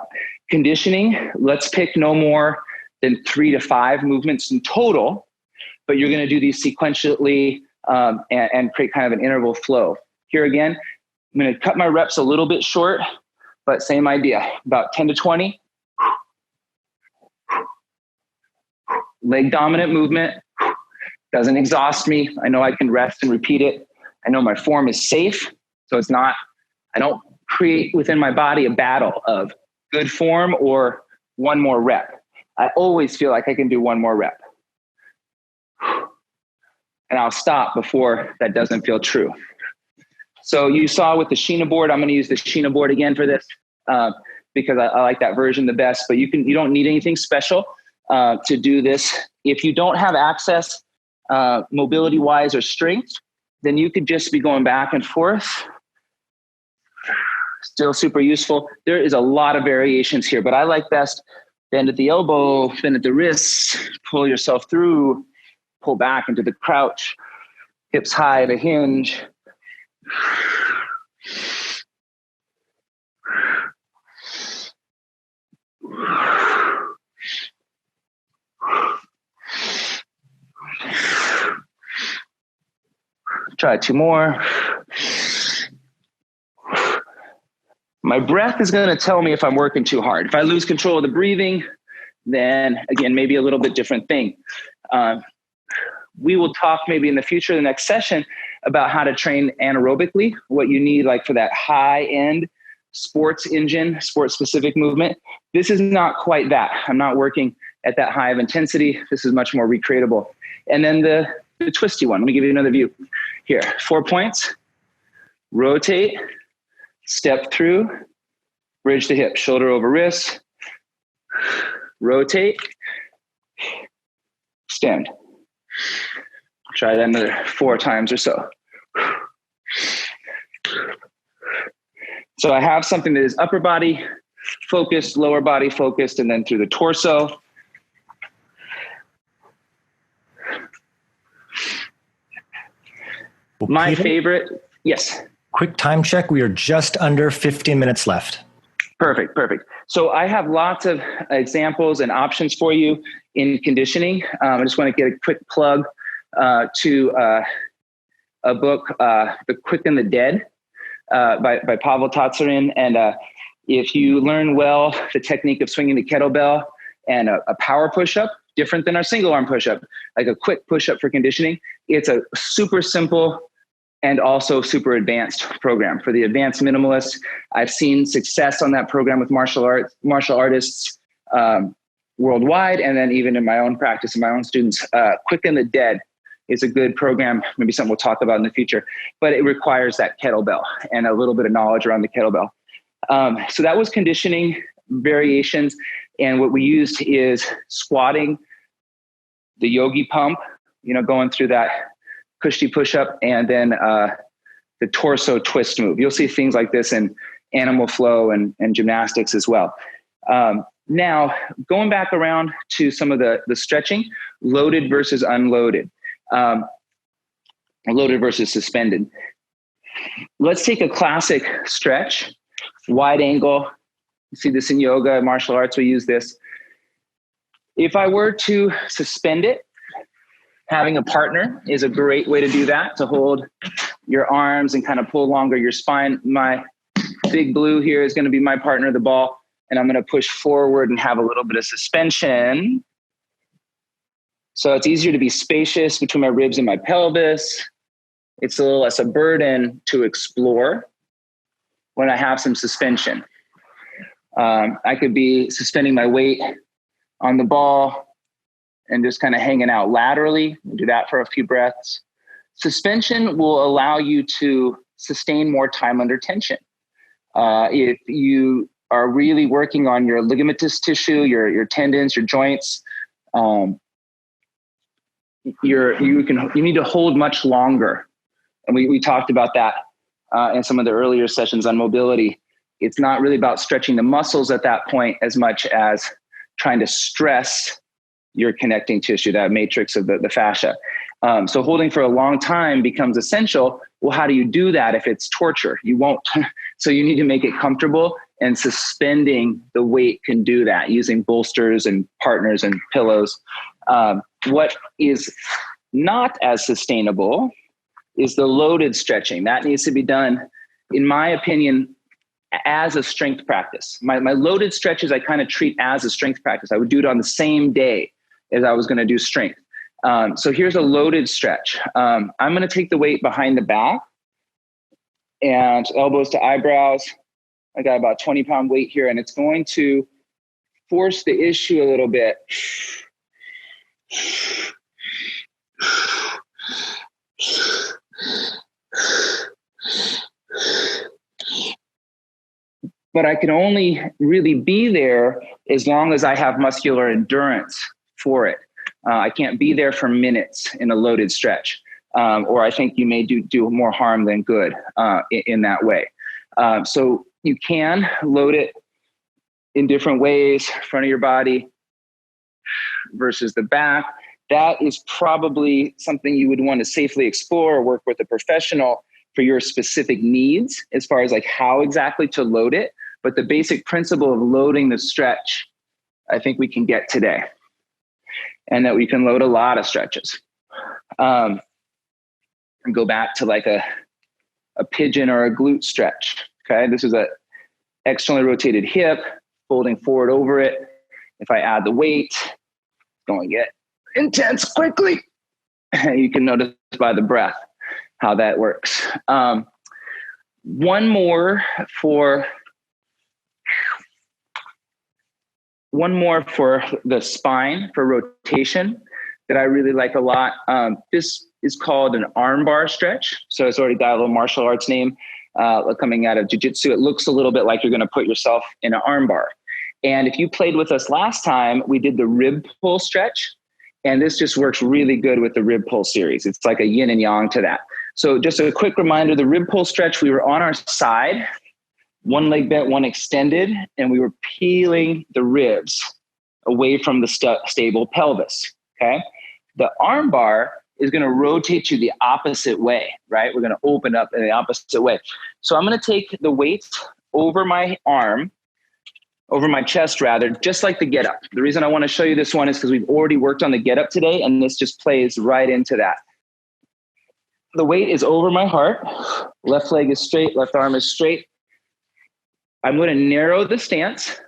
Conditioning, let's pick no more than 3 to 5 movements in total, but you're going to do these sequentially and create kind of an interval flow. Here again, I'm going to cut my reps a little bit short, but same idea, about 10 to 20. Leg dominant movement, doesn't exhaust me. I know I can rest and repeat it. I know my form is safe, so it's not, I don't create within my body a battle of good form or one more rep. I always feel like I can do one more rep. And I'll stop before that doesn't feel true. So you saw with the Sheena board, I'm going to use the Sheena board again for this because I like that version the best, but you don't need anything special to do this. If you don't have access mobility wise or strength, then you could just be going back and forth. Still super useful. There is a lot of variations here, but I like best bend at the elbow, bend at the wrists, pull yourself through, pull back into the crouch, hips high at a hinge. Try 2 more. My breath is going to tell me if I'm working too hard. If I lose control of the breathing, then again, maybe a little bit different thing. We will talk maybe in the future, the next session, about how to train anaerobically, what you need like for that high end sports engine, sports specific movement. This is not quite that. I'm not working at that high of intensity. This is much more recreatable. And then the twisty one, let me give you another view here. 4 points, rotate, step through, bridge the hip, shoulder over wrist, rotate, extend. Try that another 4 times or so. So I have something that is upper body focused, lower body focused, and then through the torso. Well, My Peter, favorite, yes. quick time check. We are just under 15 minutes left. Perfect. So I have lots of examples and options for you in conditioning. I just want to get a quick plug to a book, The Quick and the Dead, by Pavel Tatsarin. And if you learn well the technique of swinging the kettlebell and a power push-up, different than our single arm push-up, like a quick push-up for conditioning, it's a super simple and also super advanced program. For the advanced minimalists, I've seen success on that program with martial artists worldwide, and then even in my own practice and my own students. Quick and the Dead is a good program, maybe something we'll talk about in the future, but it requires that kettlebell and a little bit of knowledge around the kettlebell. So that was conditioning variations, and what we used is squatting, the yogi pump, going through that cushy push-up, and then the torso twist move. You'll see things like this in animal flow and gymnastics as well. Now, going back around to some of the stretching, loaded versus unloaded, loaded versus suspended. Let's take a classic stretch, wide angle. You see this in yoga, martial arts, we use this. If I were to suspend it, having a partner is a great way to do that, to hold your arms and kind of pull longer your spine. My big blue here is going to be my partner, the ball, and I'm going to push forward and have a little bit of suspension. So it's easier to be spacious between my ribs and my pelvis. It's a little less a burden to explore when I have some suspension. I could be suspending my weight on the ball and just kind of hanging out laterally. Do that for a few breaths. Suspension will allow you to sustain more time under tension. If you are really working on your ligamentous tissue, your tendons, your joints, you need to hold much longer. And we talked about that in some of the earlier sessions on mobility. It's not really about stretching the muscles at that point as much as trying to stress your connecting tissue, that matrix of the fascia. So holding for a long time becomes essential. Well, how do you do that if it's torture? You won't. So you need to make it comfortable, and suspending the weight can do that using bolsters and partners and pillows. What is not as sustainable is the loaded stretching. That needs to be done, in my opinion, as a strength practice. My loaded stretches I kind of treat as a strength practice. I would do it on the same day as I was going to do strength. So here's a loaded stretch. I'm going to take the weight behind the back and elbows to eyebrows. I got about 20-pound weight here, and it's going to force the issue a little bit. But I can only really be there as long as I have muscular endurance for it. I can't be there for minutes in a loaded stretch, or I think you may do more harm than good in that way. So you can load it in different ways, front of your body versus the back. That is probably something you would want to safely explore or work with a professional for your specific needs as far as like how exactly to load it. But the basic principle of loading the stretch, I think we can get today, and that we can load a lot of stretches. And go back to like a pigeon or a glute stretch. Okay, this is a externally rotated hip, folding forward over it. If I add the weight, it's going to get intense quickly. You can notice by the breath how that works. One more for the spine, for rotation, that I really like a lot. This is called an armbar stretch. So it's already got a little martial arts name coming out of jiu-jitsu. It looks a little bit like you're going to put yourself in an armbar. And if you played with us last time, we did the rib pull stretch. And this just works really good with the rib pull series. It's like a yin and yang to that. So just a quick reminder, the rib pull stretch, we were on our side, one leg bent, one extended, and we were peeling the ribs away from the stable pelvis, okay? The arm bar is gonna rotate you the opposite way, right? We're gonna open up in the opposite way. So I'm gonna take the weight over my arm, over my chest rather, just like the get up. The reason I wanna show you this one is because we've already worked on the get up today, and this just plays right into that. The weight is over my heart, left leg is straight, left arm is straight. I'm gonna narrow the stance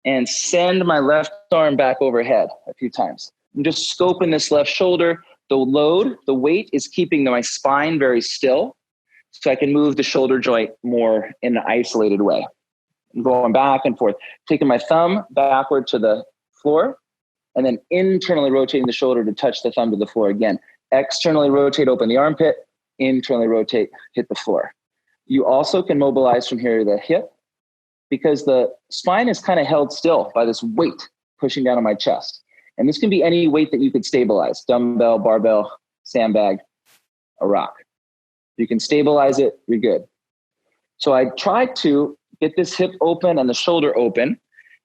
and send my left arm back overhead a few times. I'm just scoping this left shoulder. The load, the weight is keeping my spine very still, so I can move the shoulder joint more in an isolated way. I'm going back and forth, taking my thumb backward to the floor, and then internally rotating the shoulder to touch the thumb to the floor again. Externally rotate, open the armpit, internally rotate, hit the floor. You also can mobilize from here to the hip, because the spine is kind of held still by this weight pushing down on my chest. And this can be any weight that you could stabilize: dumbbell, barbell, sandbag, a rock. You can stabilize it, you're good. So I tried to get this hip open and the shoulder open,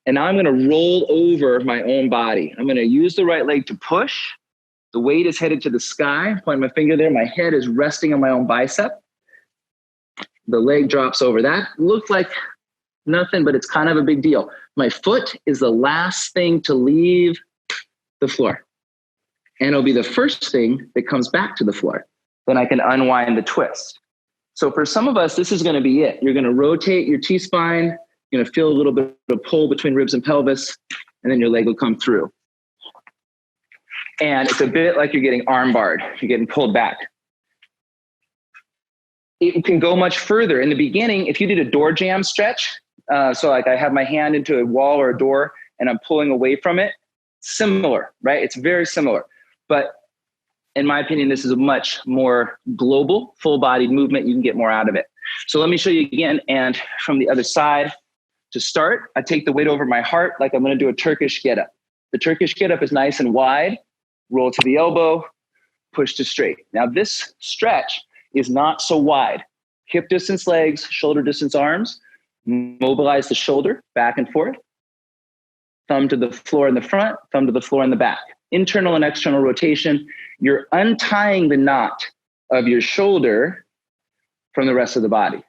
and now I'm gonna roll over my own body. I'm gonna use the right leg to push. The weight is headed to the sky, point my finger there, my head is resting on my own bicep. The leg drops over. That looks like nothing, but it's kind of a big deal. My foot is the last thing to leave the floor, and it'll be the first thing that comes back to the floor. Then I can unwind the twist. So for some of us, this is going to be it. You're going to rotate your T-spine. You're going to feel a little bit of pull between ribs and pelvis, and then your leg will come through. And it's a bit like you're getting arm barred. You're getting pulled back. It can go much further. In the beginning, if you did a door jam stretch, so like I have my hand into a wall or a door and I'm pulling away from it, similar, right? It's very similar. But in my opinion, this is a much more global, full-bodied movement. You can get more out of it. So let me show you again. And from the other side, to start, I take the weight over my heart like I'm going to do a Turkish get-up. The Turkish get-up is nice and wide. Roll to the elbow, push to straight. Now this stretch is not so wide. Hip distance legs, shoulder distance arms. Mobilize the shoulder back and forth. Thumb to the floor in the front, thumb to the floor in the back. Internal and external rotation. You're untying the knot of your shoulder from the rest of the body.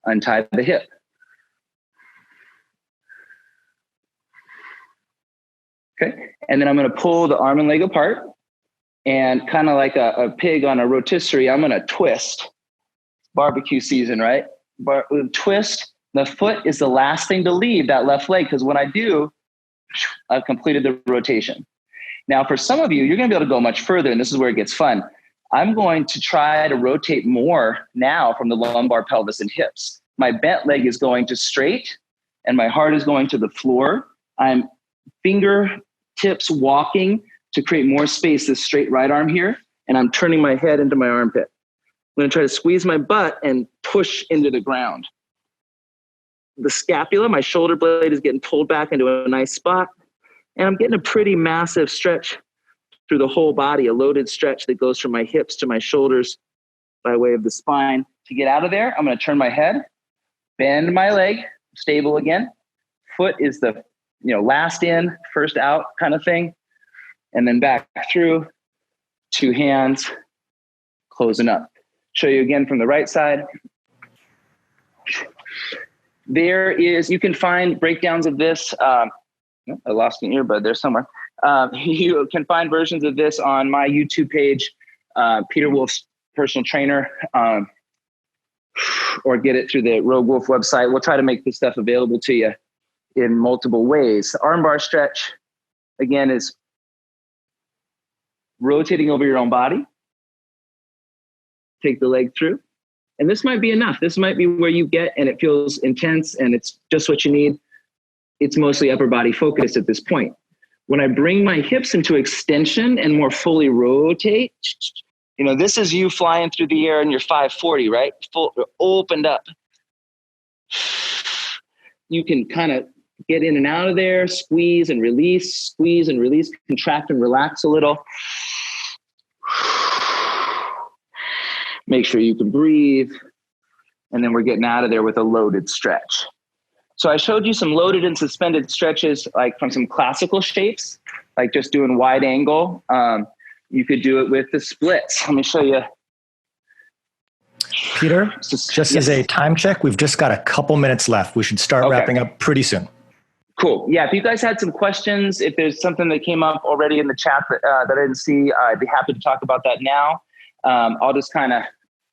Untie the hip. Okay, and then I'm going to pull the arm and leg apart, and kind of like a pig on a rotisserie, I'm going to twist. Barbecue season, right? Twist. The foot is the last thing to leave that left leg, because when I do, I've completed the rotation. Now, for some of you, you're going to be able to go much further, and this is where it gets fun. I'm going to try to rotate more now from the lumbar, pelvis, and hips. My bent leg is going to straight, and my heart is going to the floor. I'm fingertips walking to create more space, this straight right arm here, and I'm turning my head into my armpit. I'm going to try to squeeze my butt and push into the ground. The scapula, my shoulder blade, is getting pulled back into a nice spot, and I'm getting a pretty massive stretch through the whole body, a loaded stretch that goes from my hips to my shoulders by way of the spine. To get out of there, I'm going to turn my head, bend my leg, stable again. Foot is the last in, first out kind of thing, and then back through. Two hands, closing up. Show you again from the right side. You can find breakdowns of this. I lost an earbud there somewhere. You can find versions of this on my YouTube page, Peter Wolf's personal trainer, or get it through the Rogue Wolf website. We'll try to make this stuff available to you in multiple ways. The armbar stretch, again, is rotating over your own body. Take the leg through. And this might be enough. This might be where you get and it feels intense and it's just what you need. It's mostly upper body focused at this point. When I bring my hips into extension and more fully rotate, this is you flying through the air in your 540, right? Full, opened up. You can kind of get in and out of there, squeeze and release, contract and relax a little. Make sure you can breathe. And then we're getting out of there with a loaded stretch. So I showed you some loaded and suspended stretches, like from some classical shapes, like just doing wide angle. You could do it with the splits. Let me show you. Peter, just as a time check, we've just got a couple minutes left. We should start wrapping up pretty soon. Cool. Yeah, if you guys had some questions, if there's something that came up already in the chat that I didn't see, I'd be happy to talk about that now. I'll just kind of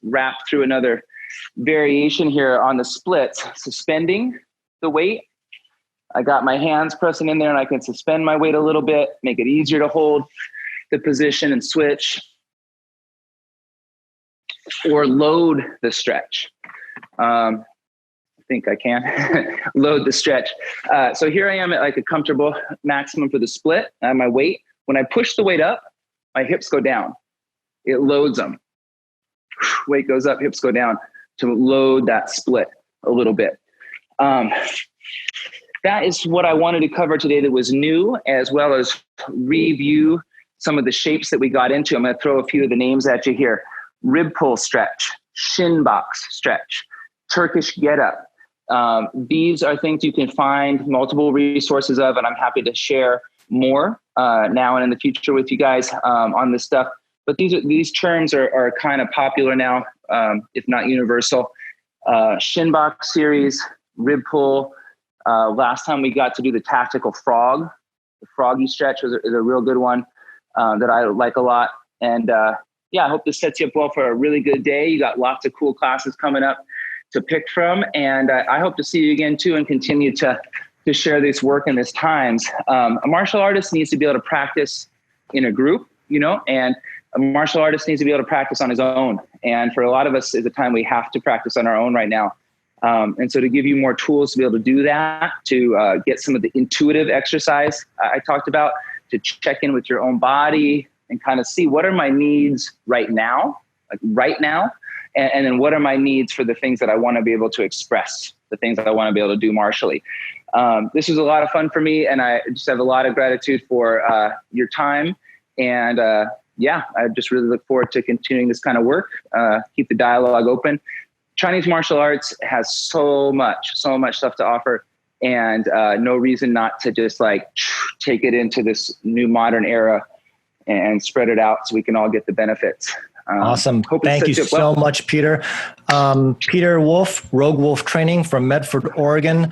wrap through another variation here on the splits. Suspending the weight. I got my hands pressing in there and I can suspend my weight a little bit, make it easier to hold the position and switch. Or load the stretch. I think I can load the stretch. So here I am at like a comfortable maximum for the split. I have my weight. When I push the weight up, my hips go down. It loads them. Weight goes up, hips go down to load that split a little bit. That is what I wanted to cover today that was new, as well as review some of the shapes that we got into. I'm going to throw a few of the names at you here. Rib pull stretch, shin box stretch, Turkish get up. These are things you can find multiple resources of, and I'm happy to share more now and in the future with you guys on this stuff. But these terms are kind of popular now, if not universal. Shin box series, rib pull. Last time we got to do the tactical frog. The froggy stretch is a real good one that I like a lot. And I hope this sets you up well for a really good day. You got lots of cool classes coming up to pick from. And I hope to see you again too and continue to share this work in this times. A martial artist needs to be able to practice in a group, and a martial artist needs to be able to practice on his own. And for a lot of us is a time we have to practice on our own right now. And so to give you more tools to be able to do that, to get some of the intuitive exercise I talked about, to check in with your own body and kind of see what are my needs right now, and then what are my needs for the things that I want to be able to express, the things that I want to be able to do martially. This was a lot of fun for me, and I just have a lot of gratitude for your time. And I just really look forward to continuing this kind of work, keep the dialogue open. Chinese martial arts has so much stuff to offer, and no reason not to just take it into this new modern era and spread it out so we can all get the benefits. Awesome. Thank you so much, Peter. Peter Wolf, Rogue Wolf Training from Medford, Oregon.